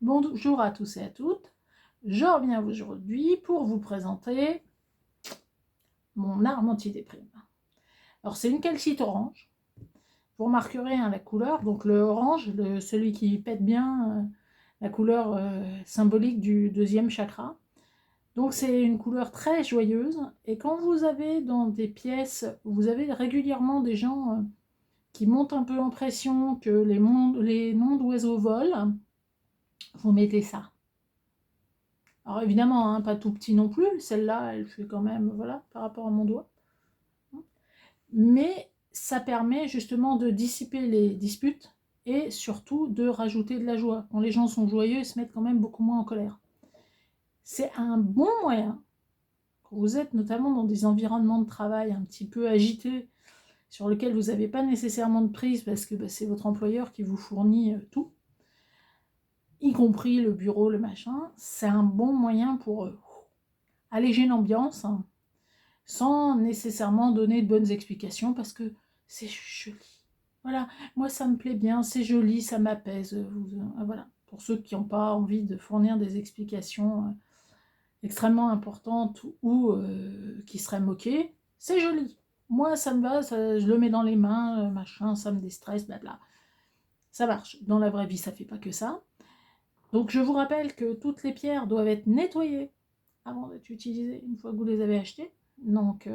Bonjour à tous et à toutes, je reviens aujourd'hui pour vous présenter mon arme anti-déprime. Alors c'est une calcite orange, vous remarquerez la couleur, donc le orange, celui qui pète bien, la couleur symbolique du deuxième chakra. Donc c'est une couleur très joyeuse, et quand vous avez dans des pièces, vous avez régulièrement des gens qui montent un peu en pression, que les noms d'oiseaux volent, vous mettez ça. Alors évidemment, hein, pas tout petit non plus, celle-là, elle fait quand même, voilà, par rapport à mon doigt. Mais ça permet justement de dissiper les disputes et surtout de rajouter de la joie. Quand les gens sont joyeux, ils se mettent quand même beaucoup moins en colère. C'est un bon moyen, quand vous êtes notamment dans des environnements de travail un petit peu agités, sur lesquels vous n'avez pas nécessairement de prise parce que c'est votre employeur qui vous fournit tout, y compris le bureau, le machin, c'est un bon moyen pour alléger l'ambiance, hein, sans nécessairement donner de bonnes explications, parce que c'est joli. Voilà, moi ça me plaît bien, c'est joli, ça m'apaise. Voilà, pour ceux qui n'ont pas envie de fournir des explications extrêmement importantes ou qui seraient moquées, c'est joli. Moi ça me va, je le mets dans les mains, machin, ça me déstresse, blabla. Ça marche. Dans la vraie vie, ça fait pas que ça. Donc je vous rappelle que toutes les pierres doivent être nettoyées avant d'être utilisées une fois que vous les avez achetées. Donc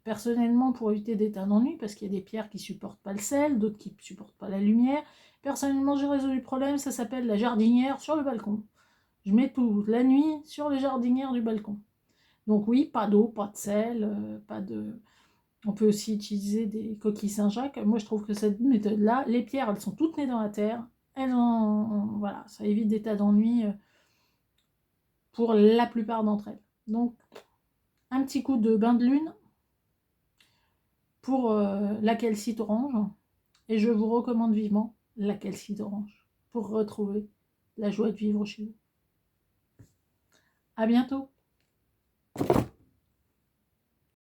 personnellement, pour éviter des tas d'ennuis, parce qu'il y a des pierres qui supportent pas le sel, d'autres qui supportent pas la lumière, personnellement j'ai résolu le problème, ça s'appelle la jardinière sur le balcon. Je mets tout la nuit sur les jardinières du balcon. Donc oui, pas d'eau, pas de sel, pas de... On peut aussi utiliser des coquilles Saint-Jacques. Moi je trouve que cette méthode-là, les pierres elles sont toutes nées dans la terre, voilà, ça évite des tas d'ennuis pour la plupart d'entre elles. Donc un petit coup de bain de lune pour la calcite orange, et je vous recommande vivement la calcite orange pour retrouver la joie de vivre chez vous. À bientôt.